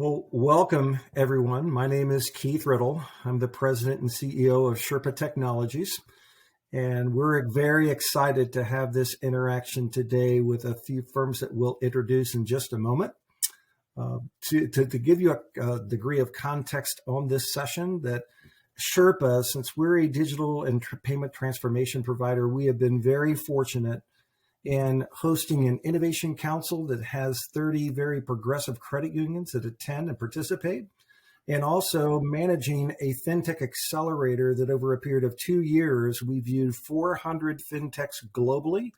Well, welcome everyone. My name is Keith Riddle. I'm the president and CEO of Sherpa Technologies, and we're very excited to have this interaction today with a few firms that we'll introduce in just a moment. To give you a degree of context on this session, that Sherpa, since we're a digital and payment transformation provider, we have been very fortunate in hosting an innovation council that has 30 very progressive credit unions that attend and participate, and also managing a fintech accelerator that over a period of 2 years, we viewed 400 fintechs globally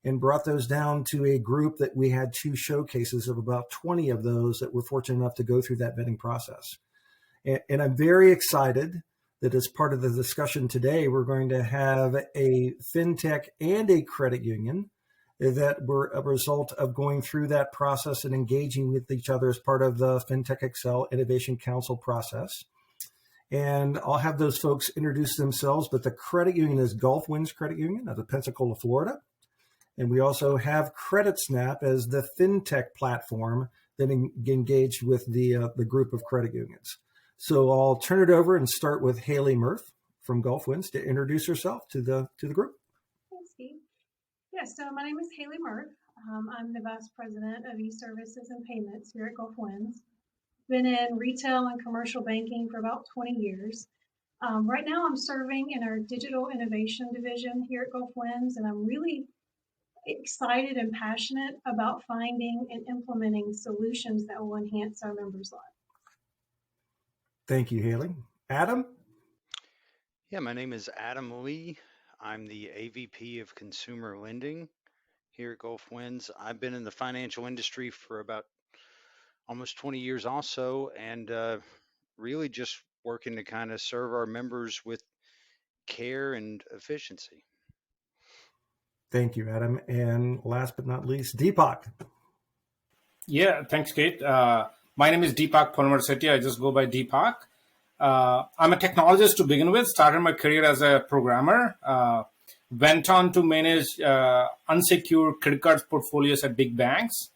and brought those down to a group that we had 2 showcases of about 20 of those that were fortunate enough to go through that vetting process. And I'm very excited that as part of the discussion today, we're going to have a fintech and a credit union that were a result of going through that process and engaging with each other as part of the FinTech Excel Innovation Council process. And I'll have those folks introduce themselves, but the credit union is GulfWinds Credit Union out of Pensacola, Florida. And we also have CreditSnap as the FinTech platform that engaged with the group of credit unions. So I'll turn it over and start with Haley Murph from GulfWinds to introduce herself to the group. Thanks, Steve. Yeah, so my name is Haley Murph. I'm the Vice President of E-Services and Payments here at GulfWinds. Been in retail and commercial banking for about 20 years. Right now I'm serving in our Digital Innovation Division here at GulfWinds, and I'm really excited and passionate about finding and implementing solutions that will enhance our members' lives. Thank you, Haley. Adam? Yeah, my name is Adam Lee. I'm the AVP of Consumer Lending here at GulfWinds. I've been in the financial industry for about almost 20 years also, and really just working to kind of serve our members with care and efficiency. Thank you, Adam. And last but not least, Deepak. Yeah, thanks, Kate. My name is Deepak Ponamarsetti. I just go by Deepak. I'm a technologist to begin with, started my career as a programmer, went on to manage unsecured credit cards portfolios at big banks,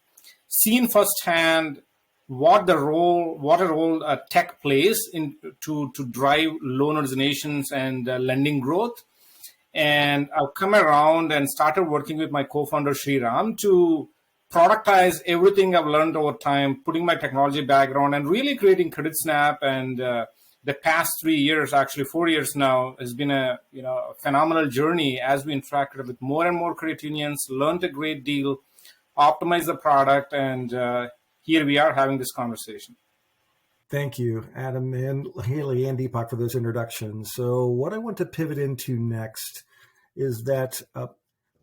seen firsthand what a role tech plays to drive loan originations and lending growth. And I've come around and started working with my co-founder, Sriram, to productize everything I've learned over time, putting my technology background and really creating CreditSnap. And the past 3 years, actually 4 years now, has been a phenomenal journey as we interacted with more and more credit unions, learned a great deal, optimized the product, and here we are having this conversation. Thank you, Adam and Haley and Deepak, for those introductions. So what I want to pivot into next is that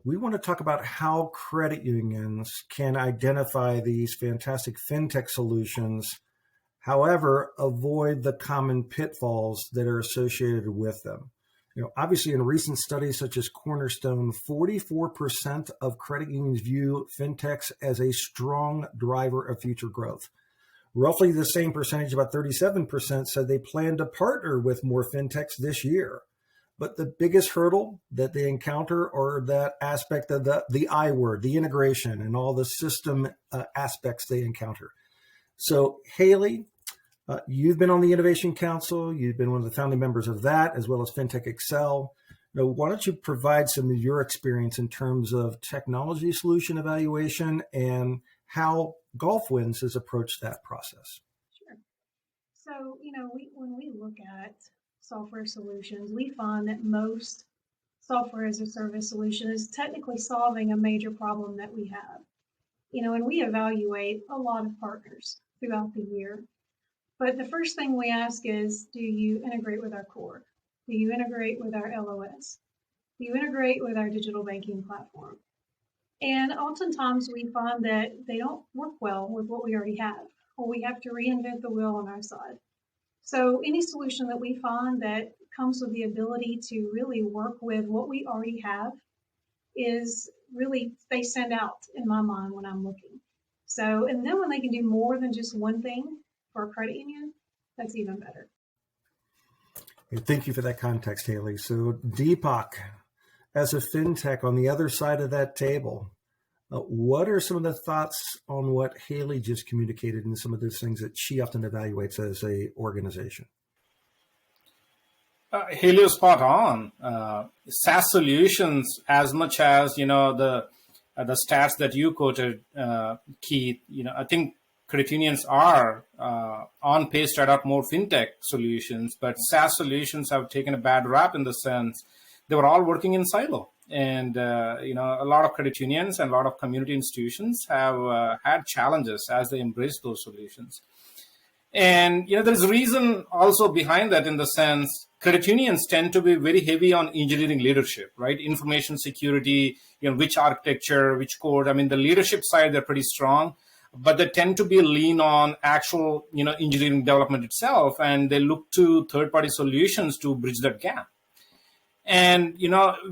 we want to talk about how credit unions can identify these fantastic fintech solutions, however, avoid the common pitfalls that are associated with them. Obviously, in recent studies such as Cornerstone, 44% of credit unions view fintechs as a strong driver of future growth. Roughly the same percentage, about 37%, said they plan to partner with more fintechs this year. But the biggest hurdle that they encounter are that aspect of the I word, the integration, and all the system aspects they encounter. So, Haley, you've been on the Innovation Council. You've been one of the founding members of that, as well as FinTech Excel. Why don't you provide some of your experience in terms of technology solution evaluation and how GulfWinds has approached that process? Sure. So, when we look at software solutions, we find that most software as a service solution is technically solving a major problem that we have. And we evaluate a lot of partners throughout the year. But the first thing we ask is, do you integrate with our core? Do you integrate with our LOS? Do you integrate with our digital banking platform? And oftentimes we find that they don't work well with what we already have, or we have to reinvent the wheel on our side. So any solution that we find that comes with the ability to really work with what we already have is really, they stand out in my mind when I'm looking. So, and then when they can do more than just one thing for a credit union, that's even better. Thank you for that context, Haley. So Deepak, as a fintech on the other side of that table, What are some of the thoughts on what Haley just communicated and some of those things that she often evaluates as a organization? Haley is spot on. SaaS solutions, as much as the stats that you quoted, Keith. I think credit unions are on pace to adopt more fintech solutions, but SaaS solutions have taken a bad rap in the sense they were all working in silo. And a lot of credit unions and a lot of community institutions have had challenges as they embrace those solutions. And there's a reason also behind that, in the sense credit unions tend to be very heavy on engineering leadership, right? Information security, which architecture, which code. I mean, the leadership side, they're pretty strong, but they tend to be lean on actual, engineering development itself, and they look to third-party solutions to bridge that gap. And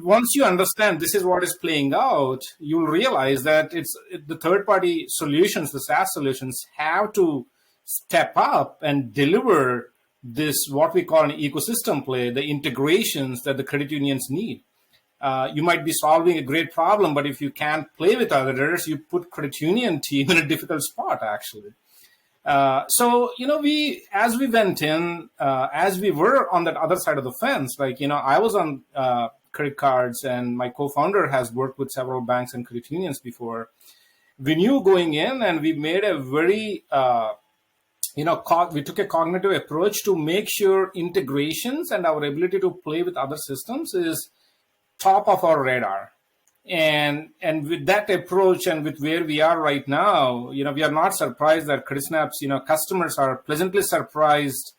once you understand this is what is playing out, you'll realize that it's the third-party solutions, the SaaS solutions, have to step up and deliver this, what we call an ecosystem play, the integrations that the credit unions need. You might be solving a great problem, but if you can't play with others, you put credit union team in a difficult spot, actually. So as we went in, as we were on that other side of the fence, I was on credit cards, and my co-founder has worked with several banks and credit unions before. We knew going in, and we made a very we took a cognitive approach to make sure integrations and our ability to play with other systems is top of our radar. And with that approach, and with where we are right now, we are not surprised that CreditSnap's customers are pleasantly surprised,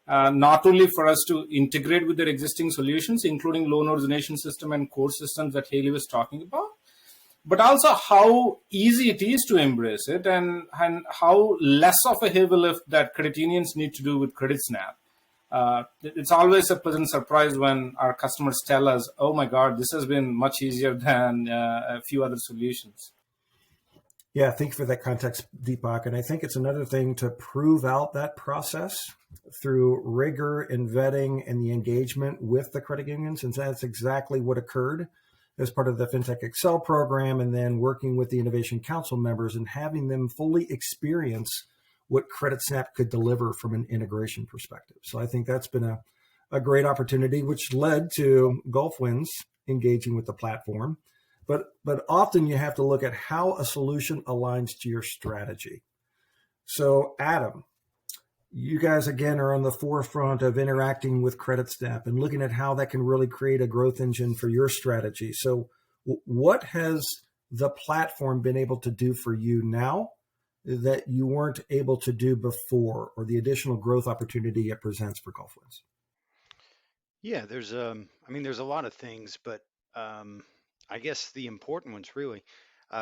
not only for us to integrate with their existing solutions, including loan origination system and core systems that Haley was talking about, but also how easy it is to embrace it, and how less of a heavy lift that credit unions need to do with CreditSnap. It's always a pleasant surprise when our customers tell us, oh my God, this has been much easier than a few other solutions. Yeah, thank you for that context, Deepak. And I think it's another thing to prove out that process through rigor and vetting and the engagement with the credit unions. And that's exactly what occurred as part of the FinTech Excel program, and then working with the Innovation Council members and having them fully experience what CreditSnap could deliver from an integration perspective. So I think that's been a great opportunity, which led to GulfWinds engaging with the platform. But often you have to look at how a solution aligns to your strategy. So Adam, you guys again are on the forefront of interacting with CreditSnap and looking at how that can really create a growth engine for your strategy. So what has the platform been able to do for you now that you weren't able to do before, or the additional growth opportunity it presents for GulfWinds? Yeah, there's a lot of things, but I guess the important ones really.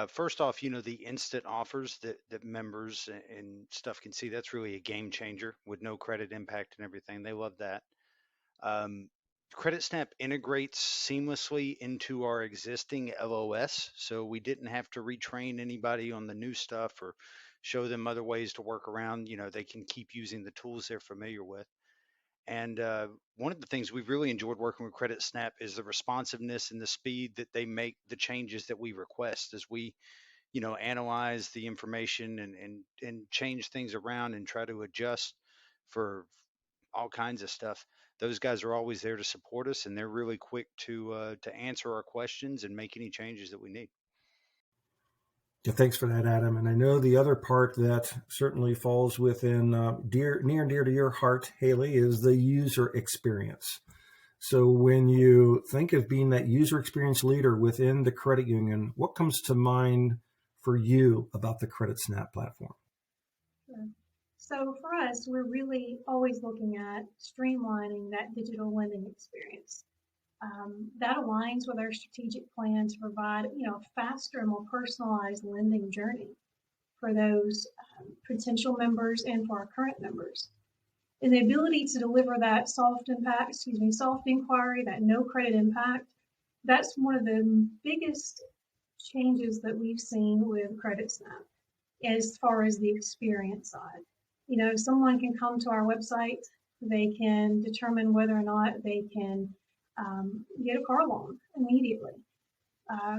First off, the instant offers that members and stuff can see, that's really a game changer with no credit impact and everything. They love that. CreditSnap integrates seamlessly into our existing LOS, so we didn't have to retrain anybody on the new stuff or show them other ways to work around. They can keep using the tools they're familiar with. And one of the things we've really enjoyed working with CreditSnap is the responsiveness and the speed that they make the changes that we request as we, analyze the information and change things around and try to adjust for all kinds of stuff. Those guys are always there to support us, and they're really quick to answer our questions and make any changes that we need. Yeah, thanks for that, Adam. And I know the other part that certainly falls within near and dear to your heart, Haley, is the user experience. So when you think of being that user experience leader within the credit union, what comes to mind for you about the CreditSnap platform? Sure. So for us, we're really always looking at streamlining that digital lending experience. That aligns with our strategic plan to provide, a faster and more personalized lending journey for those potential members and for our current members. And the ability to deliver that soft inquiry, that no credit impact, that's one of the biggest changes that we've seen with CreditSnap as far as the experience side. Someone can come to our website, they can determine whether or not they can get a car loan immediately.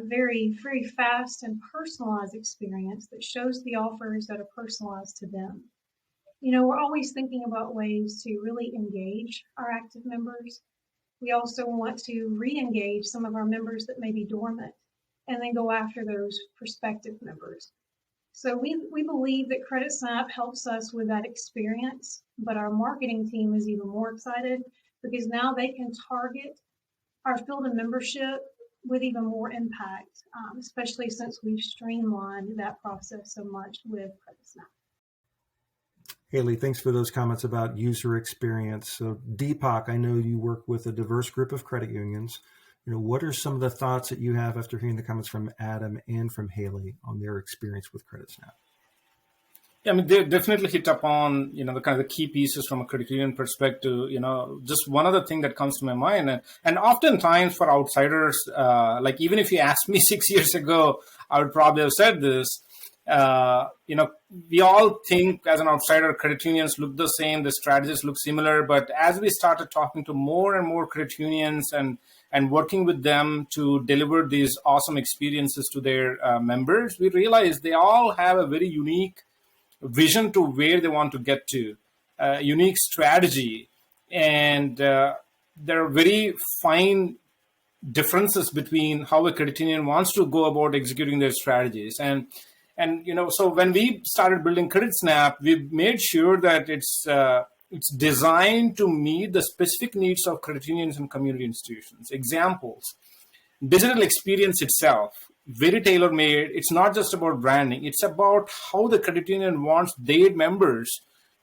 very fast and personalized experience that shows the offers that are personalized to them. We're always thinking about ways to really engage our active members. We also want to re-engage some of our members that may be dormant and then go after those prospective members. So we believe that CreditSnap helps us with that experience, but our marketing team is even more excited because now they can target our field and membership with even more impact, especially since we've streamlined that process so much with CreditSnap. Haley, thanks for those comments about user experience. So Deepak, I know you work with a diverse group of credit unions. What are some of the thoughts that you have after hearing the comments from Adam and from Haley on their experience with CreditSnap? Yeah, I mean, they definitely hit upon, the kind of the key pieces from a credit union perspective. Just one other thing that comes to my mind, and oftentimes for outsiders, like even if you asked me 6 years ago, I would probably have said this. We all think as an outsider, credit unions look the same, the strategies look similar. But as we started talking to more and more credit unions and working with them to deliver these awesome experiences to their members, we realized they all have a very unique vision to where they want to get to, unique strategy. And there are very fine differences between how a credit union wants to go about executing their strategies. And so when we started building CreditSnap, we made sure that it's designed to meet the specific needs of credit unions and community institutions. Examples: digital experience itself, very tailor-made. It's not just about branding. It's about how the credit union wants their members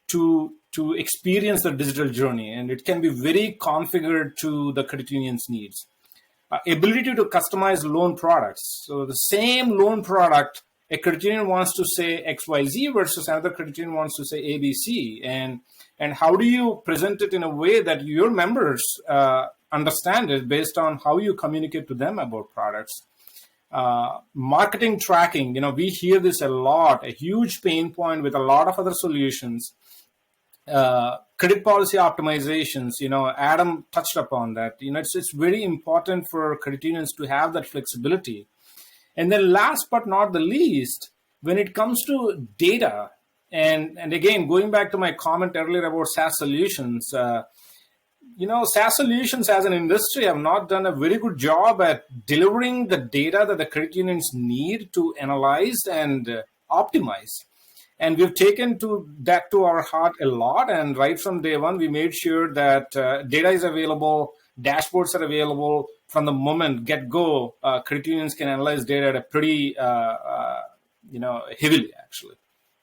to experience the digital journey, and it can be very configured to the credit union's needs. Ability to customize loan products. So the same loan product, a credit union wants to say XYZ versus another credit union wants to say ABC. And how do you present it in a way that your members understand it based on how you communicate to them about products? Marketing tracking, we hear this a lot, a huge pain point with a lot of other solutions. Credit policy optimizations, Adam touched upon that. It's very important for credit unions to have that flexibility. And then last but not the least, when it comes to data, and again, going back to my comment earlier about SaaS solutions, SaaS solutions as an industry have not done a very good job at delivering the data that the credit unions need to analyze and optimize. And we've taken that to our heart a lot. And right from day one, we made sure that data is available, dashboards are available from the moment get-go. Credit unions can analyze data at a pretty, heavily actually,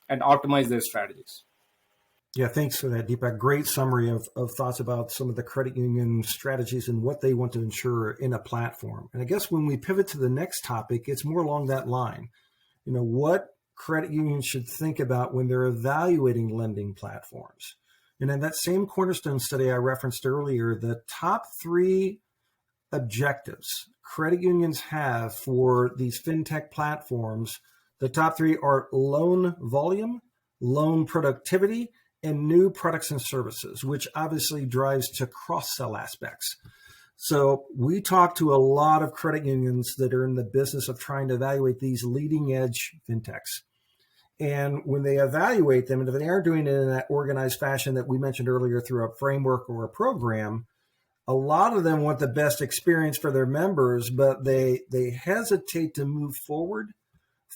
and optimize their strategies. Yeah, thanks for that, Deepak. Great summary of thoughts about some of the credit union strategies and what they want to ensure in a platform. And I guess when we pivot to the next topic, it's more along that line. What credit unions should think about when they're evaluating lending platforms. And in that same Cornerstone study I referenced earlier, the top 3 objectives credit unions have for these fintech platforms, the top 3 are loan volume, loan productivity, and new products and services, which obviously drives to cross-sell aspects. So we talk to a lot of credit unions that are in the business of trying to evaluate these leading edge fintechs. And when they evaluate them, and if they aren't doing it in that organized fashion that we mentioned earlier through a framework or a program, a lot of them want the best experience for their members, but they hesitate to move forward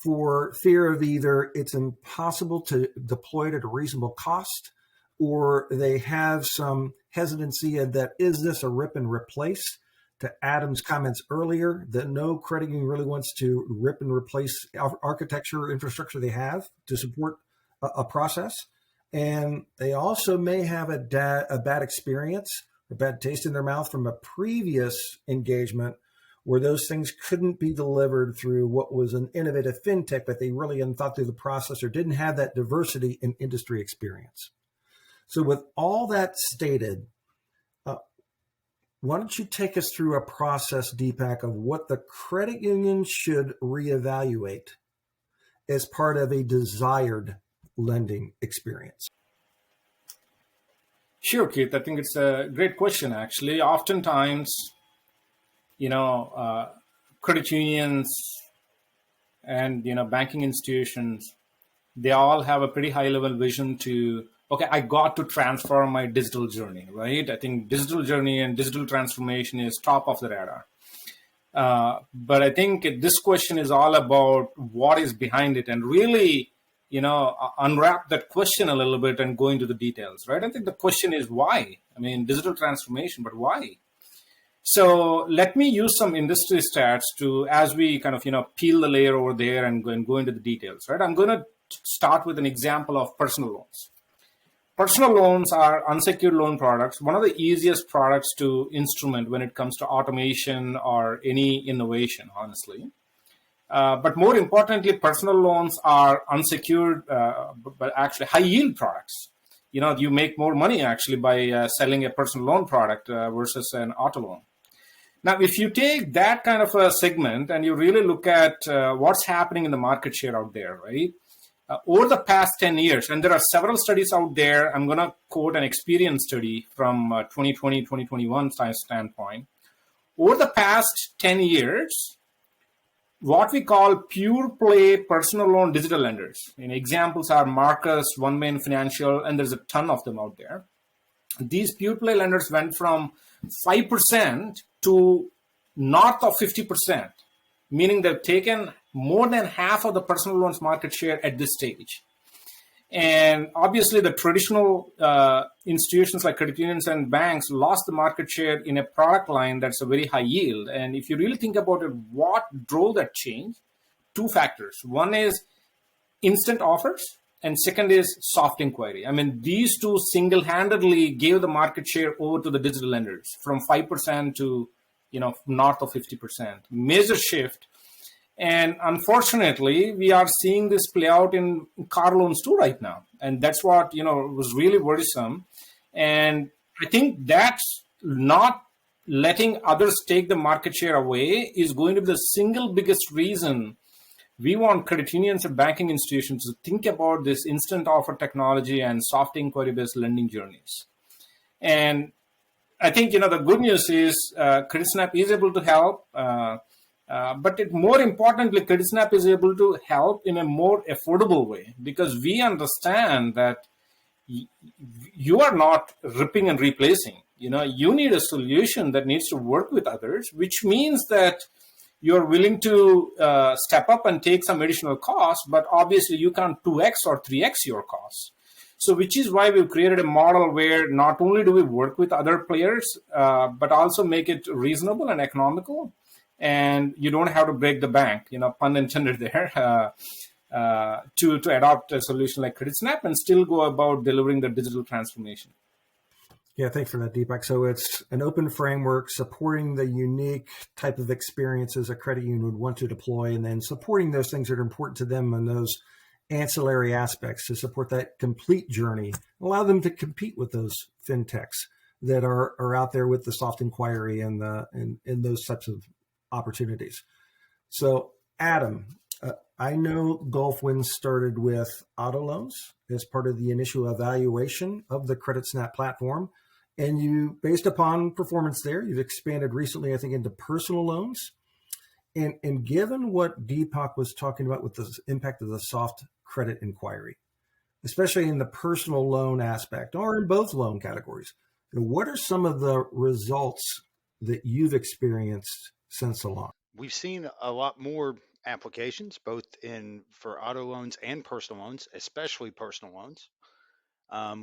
for fear of either it's impossible to deploy it at a reasonable cost, or they have some hesitancy that is this a rip and replace? To Adam's comments earlier, that no credit union really wants to rip and replace architecture or infrastructure they have to support a process. And they also may have a bad experience, a bad taste in their mouth from a previous engagement where those things couldn't be delivered through what was an innovative fintech, but they really hadn't thought through the process or didn't have that diversity in industry experience. So with all that stated, why don't you take us through a process, Deepak, of what the credit union should reevaluate as part of a desired lending experience? Sure, Keith. I think it's a great question, actually. Oftentimes, credit unions and banking institutions, they all have a pretty high level vision to, okay, I got to transform my digital journey, right? I think digital journey and digital transformation is top of the radar. But I think this question is all about what is behind it, and really, unwrap that question a little bit and go into the details, right? I think the question is why? I mean, digital transformation, but why? So let me use some industry stats to, as we kind of, peel the layer over there and go into the details, right? I'm going to start with an example of personal loans. Personal loans are unsecured loan products, one of the easiest products to instrument when it comes to automation or any innovation, honestly. But more importantly, personal loans are unsecured, but actually high yield products. You make more money actually by selling a personal loan product versus an auto loan. Now, if you take that kind of a segment and you really look at what's happening in the market share out there, right? Over the past 10 years, and there are several studies out there, I'm going to quote an Experian study from 2020, 2021 standpoint. Over the past 10 years, what we call pure play personal loan digital lenders, and examples are Marcus, OneMain Financial, and there's a ton of them out there. These pure play lenders went from 5% to north of 50%, meaning they've taken more than half of the personal loans market share at this stage. And obviously the traditional institutions like credit unions and banks lost the market share in a product line that's a very high yield. And if you really think about it, what drove that change? Two factors. One is instant offers, and second is soft inquiry. I mean, these two single-handedly gave the market share over to the digital lenders from 5% to north of 50%. Major shift. And unfortunately, we are seeing this play out in car loans too right now. And that's what, was really worrisome. And I think that's not letting others take the market share away is going to be the single biggest reason we want credit unions and banking institutions to think about this instant offer technology and soft inquiry-based lending journeys. And I think, the good news is CreditSnap is able to help. But more importantly, CreditSnap is able to help in a more affordable way, because we understand that you are not ripping and replacing. You need a solution that needs to work with others, which means that you're willing to step up and take some additional costs, but obviously you can't 2x or 3x your costs. So which is why we've created a model where not only do we work with other players, but also make it reasonable and economical. And you don't have to break the bank, pun intended there, to adopt a solution like CreditSnap and still go about delivering the digital transformation. Yeah, thanks for that, Deepak. So it's an open framework supporting the unique type of experiences a credit union would want to deploy, and then supporting those things that are important to them and those ancillary aspects to support that complete journey, allow them to compete with those fintechs that are out there with the soft inquiry and those types of opportunities. So, Adam, I know GulfWinds started with auto loans as part of the initial evaluation of the CreditSnap platform. And you, based upon performance there, you've expanded recently, I think, into personal loans. And given what Deepak was talking about with the impact of the soft credit inquiry, especially in the personal loan aspect or in both loan categories, what are some of the results that you've experienced since the launch? We've seen a lot more applications, both for auto loans and personal loans, especially personal loans.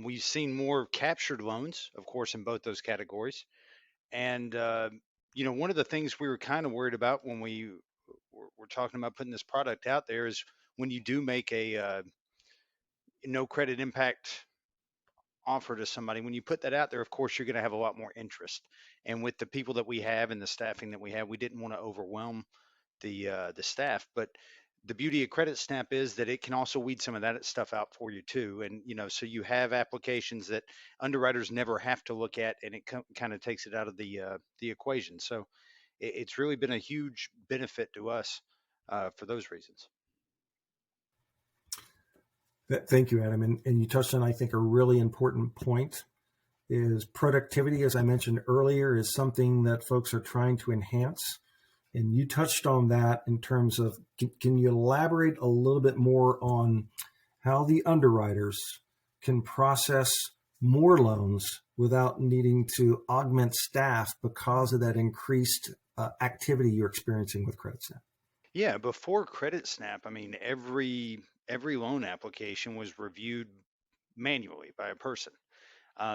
We've seen more captured loans, of course, in both those categories. And, one of the things we were kind of worried about when we were talking about putting this product out there is when you do make a no credit impact offer to somebody, when you put that out there, of course, you're going to have a lot more interest. And with the people that we have and the staffing that we have, we didn't want to overwhelm the staff. But the beauty of CreditSnap is that it can also weed some of that stuff out for you too. And, so you have applications that underwriters never have to look at, and it kind of takes it out of the equation. So it's really been a huge benefit to us for those reasons. Thank you, Adam. And you touched on, I think, a really important point is productivity, as I mentioned earlier, is something that folks are trying to enhance. And you touched on that in terms of, can you elaborate a little bit more on how the underwriters can process more loans without needing to augment staff because of that increased activity you're experiencing with CreditSnap? Yeah, before CreditSnap, I mean, every loan application was reviewed manually by a person.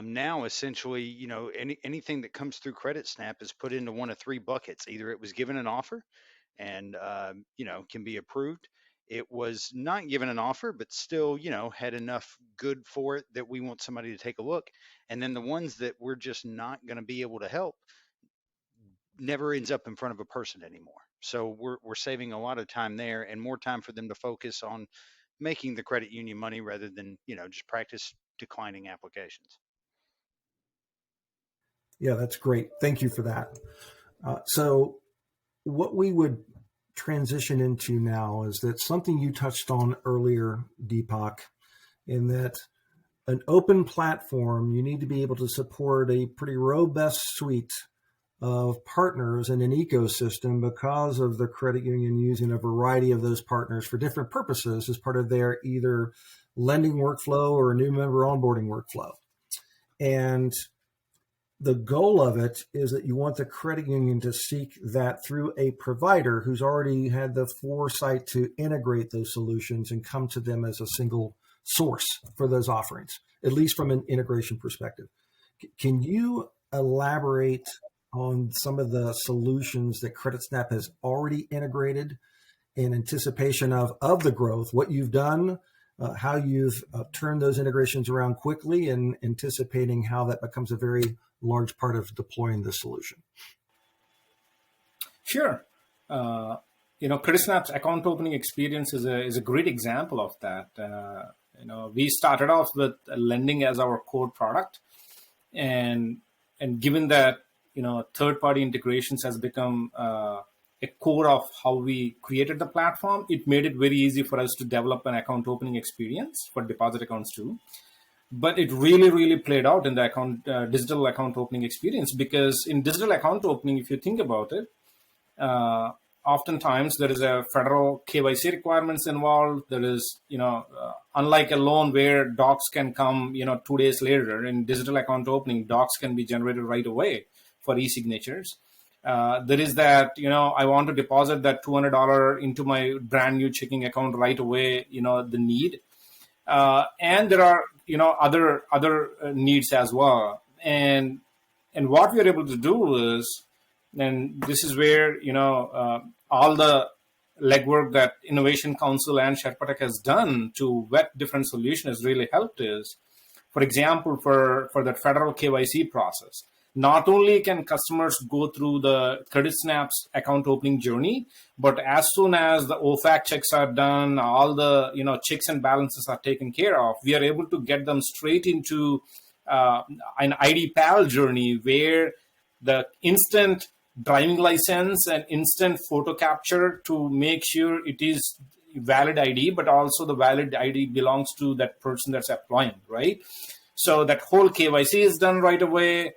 Now, essentially, anything that comes through CreditSnap is put into one of three buckets. Either it was given an offer and, can be approved. It was not given an offer, but still, had enough good for it that we want somebody to take a look. And then the ones that we're just not going to be able to help never ends up in front of a person anymore. So we're saving a lot of time there and more time for them to focus on making the credit union money rather than, just practice declining applications. Yeah, that's great. Thank you for that. So what we would transition into now is that something you touched on earlier, Deepak, in that an open platform, you need to be able to support a pretty robust suite of partners in an ecosystem because of the credit union using a variety of those partners for different purposes as part of their either lending workflow or new member onboarding workflow. And the goal of it is that you want the credit union to seek that through a provider who's already had the foresight to integrate those solutions and come to them as a single source for those offerings, at least from an integration perspective. Can you elaborate on some of the solutions that CreditSnap has already integrated in anticipation of the growth, what you've done, how you've turned those integrations around quickly, and anticipating how that becomes a very large part of deploying the solution? Sure. CreditSnap's account opening experience is a great example of that. We started off with lending as our core product, and given that third-party integrations has become a core of how we created the platform, it made it very easy for us to develop an account opening experience for deposit accounts too. But it really, really played out in the digital account opening experience, because in digital account opening, if you think about it, oftentimes there is a federal KYC requirements involved. There is, unlike a loan where docs can come, 2 days later, in digital account opening, docs can be generated right away for e-signatures. There is that, I want to deposit that $200 into my brand new checking account right away, the need. And there are, other needs as well. And what we are able to do is, and this is where, all the legwork that Innovation Council and Sherpa Tech has done to vet different solutions has really helped is, for example, for that federal KYC process. Not only can customers go through the CreditSnap's account opening journey, but as soon as the OFAC checks are done, all the checks and balances are taken care of, we are able to get them straight into an ID PAL journey where the instant driving license and instant photo capture to make sure it is valid ID, but also the valid ID belongs to that person that's applying, right? So that whole KYC is done right away.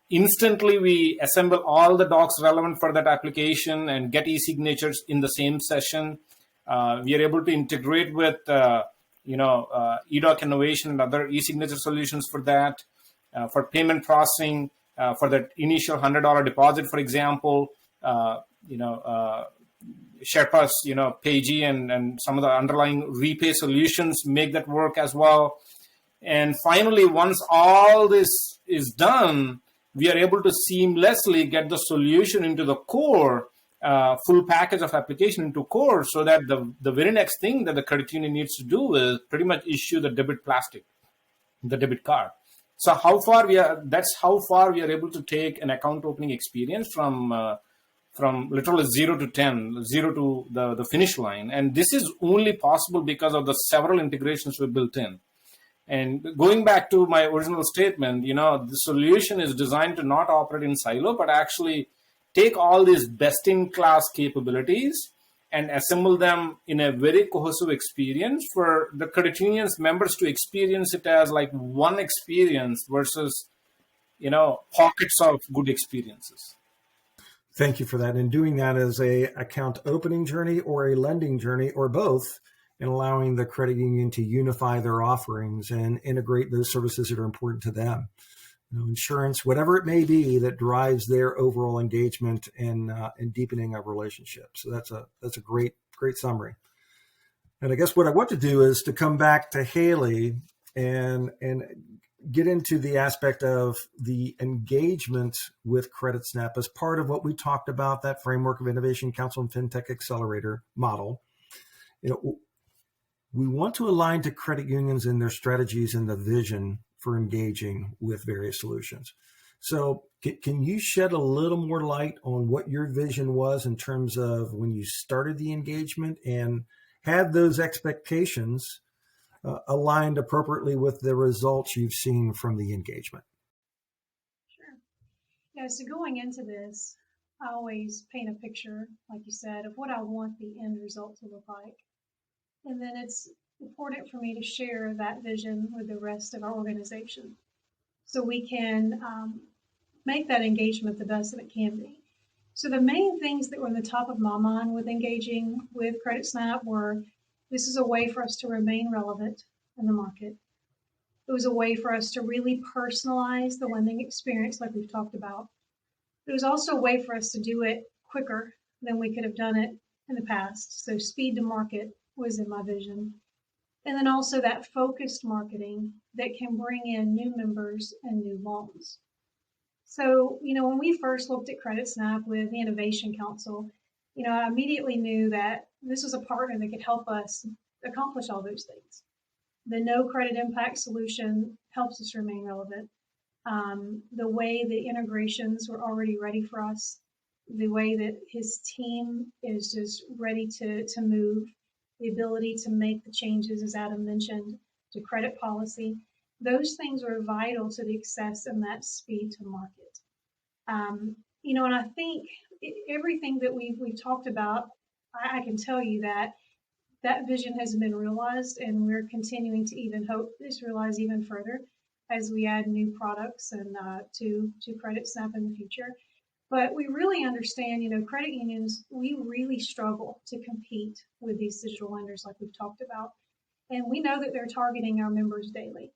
Instantly, we assemble all the docs relevant for that application and get e-signatures in the same session. We are able to integrate with, eDoc Innovation and other e-signature solutions for that, for payment processing, for that initial $100 deposit, for example. Sherpa's, Paygy and some of the underlying repay solutions make that work as well. And finally, once all this is done, we are able to seamlessly get the solution into the core, full package of application into core, so that the very next thing that the credit union needs to do is pretty much issue the debit plastic, the debit card. So that's how far we are able to take an account opening experience from literally 0 to 10, 0 to the finish line. And this is only possible because of the several integrations we built in. And going back to my original statement, the solution is designed to not operate in silo, but actually take all these best-in-class capabilities and assemble them in a very cohesive experience for the credit union's members to experience it as like one experience versus, pockets of good experiences. Thank you for that. And doing that as a account opening journey or a lending journey or both, and allowing the credit union to unify their offerings and integrate those services that are important to them. Insurance, whatever it may be, that drives their overall engagement and deepening of relationships. So that's a great summary. And I guess what I want to do is to come back to Haley and get into the aspect of the engagement with CreditSnap as part of what we talked about, that framework of Innovation Council and FinTech Accelerator model. We want to align to credit unions in their strategies and the vision for engaging with various solutions. So can you shed a little more light on what your vision was in terms of when you started the engagement, and had those expectations aligned appropriately with the results you've seen from the engagement? Sure. Yeah, so going into this, I always paint a picture, like you said, of what I want the end result to look like. And then it's important for me to share that vision with the rest of our organization so we can make that engagement the best that it can be. So the main things that were on the top of my mind with engaging with CreditSnap were, this is a way for us to remain relevant in the market. It was a way for us to really personalize the lending experience like we've talked about. It was also a way for us to do it quicker than we could have done it in the past. So speed to market was in my vision. And then also that focused marketing that can bring in new members and new loans. So, when we first looked at CreditSnap with the Innovation Council, I immediately knew that this was a partner that could help us accomplish all those things. The no credit impact solution helps us remain relevant. The way the integrations were already ready for us, the way that his team is just ready to move, the ability to make the changes, as Adam mentioned, to credit policy, those things are vital to the success and that speed to market. And I think everything that we've talked about, I can tell you that vision has been realized, and we're continuing to even hope this realized even further as we add new products and to CreditSnap in the future. But we really understand, credit unions, we really struggle to compete with these digital lenders like we've talked about. And we know that they're targeting our members daily.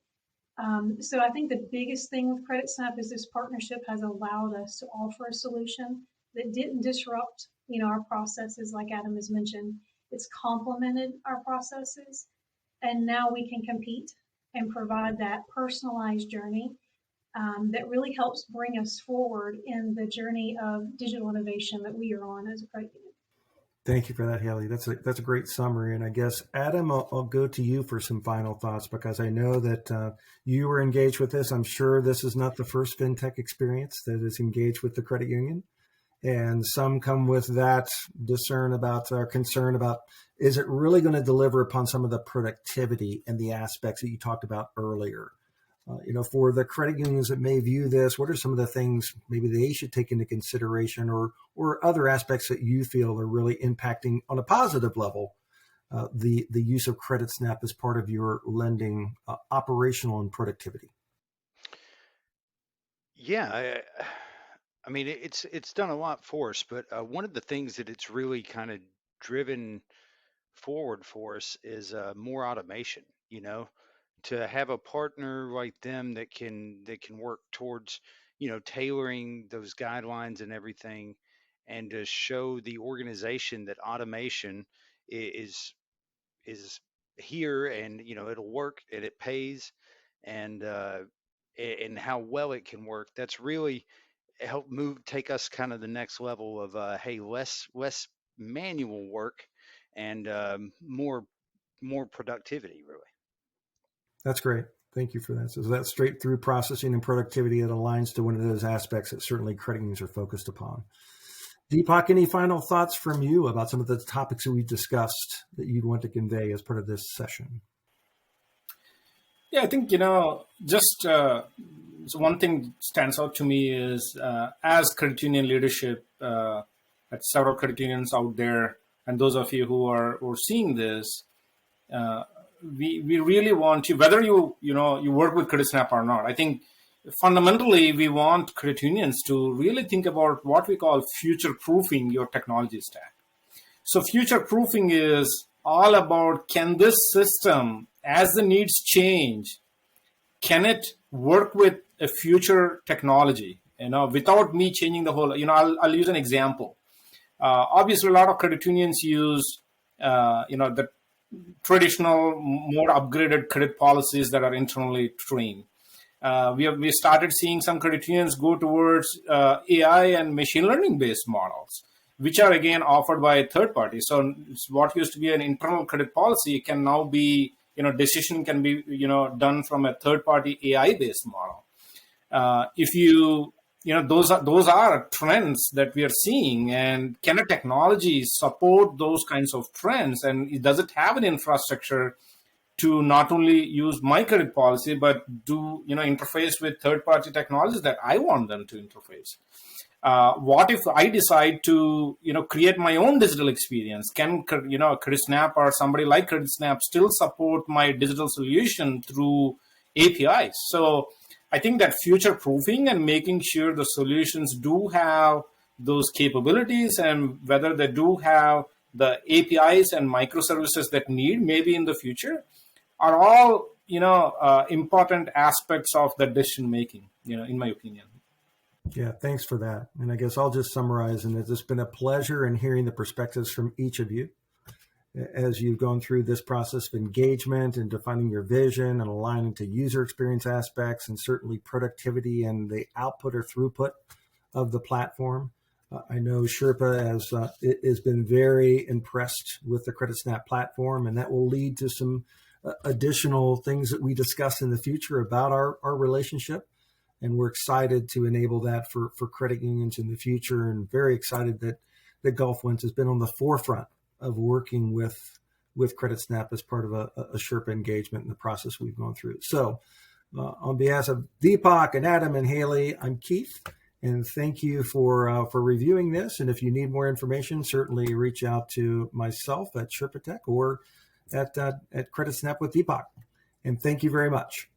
So I think the biggest thing with CreditSnap is this partnership has allowed us to offer a solution that didn't disrupt, our processes like Adam has mentioned. It's complemented our processes. And now we can compete and provide that personalized journey that really helps bring us forward in the journey of digital innovation that we are on as a credit union. Thank you for that, Haley. That's a great summary. And I guess, Adam, I'll go to you for some final thoughts, because I know that you were engaged with this. I'm sure this is not the first FinTech experience that is engaged with the credit union. And some come with that concern about, is it really going to deliver upon some of the productivity and the aspects that you talked about earlier? For the credit unions that may view this, what are some of the things maybe they should take into consideration, or other aspects that you feel are really impacting on a positive level the use of CreditSnap as part of your lending operational and productivity? Yeah, I mean, it's done a lot for us, but one of the things that it's really kind of driven forward for us is more automation. To have a partner like them that can work towards tailoring those guidelines and everything, and to show the organization that automation is here, and it'll work and it pays, and how well it can work. That's really helped take us kind of the next level of hey, less manual work and more productivity, really. That's great. Thank you for that. So that's straight through processing and productivity that aligns to one of those aspects that certainly credit unions are focused upon. Deepak, any final thoughts from you about some of the topics that we've discussed that you'd want to convey as part of this session? Yeah, I think, just so one thing stands out to me is as credit union leadership at several credit unions out there, and those of you who are seeing this, we really want you, whether you work with CreditSnap or not. I think fundamentally, we want credit unions to really think about what we call future-proofing your technology stack. So future-proofing is all about, can this system, as the needs change, can it work with a future technology, without me changing the whole, I'll use an example. Obviously, a lot of credit unions use, the traditional, more upgraded credit policies that are internally trained. We started seeing some credit unions go towards AI and machine learning based models, which are again offered by third parties. So what used to be an internal credit policy can now be, decision can be, done from a third party AI based model. Those are trends that we are seeing, and can a technology support those kinds of trends? And does it have an infrastructure to not only use my credit policy, but do interface with third-party technologies that I want them to interface? What if I decide to create my own digital experience? Can CreditSnap or somebody like CreditSnap still support my digital solution through APIs? So I think that future proofing and making sure the solutions do have those capabilities, and whether they do have the APIs and microservices that need maybe in the future, are all important aspects of the decision making, in my opinion. Yeah, thanks for that. And I guess I'll just summarize, and it's been a pleasure in hearing the perspectives from each of you as you've gone through this process of engagement and defining your vision and aligning to user experience aspects, and certainly productivity and the output or throughput of the platform. I know Sherpa has been very impressed with the CreditSnap platform, and that will lead to some additional things that we discuss in the future about our relationship. And we're excited to enable that for credit unions in the future, and very excited that GulfWinds has been on the forefront of working with CreditSnap as part of a Sherpa engagement in the process we've gone through. So on behalf of Deepak and Adam and Haley, I'm Keith, and thank you for reviewing this. And if you need more information, certainly reach out to myself at Sherpa Tech or at CreditSnap with Deepak. And thank you very much.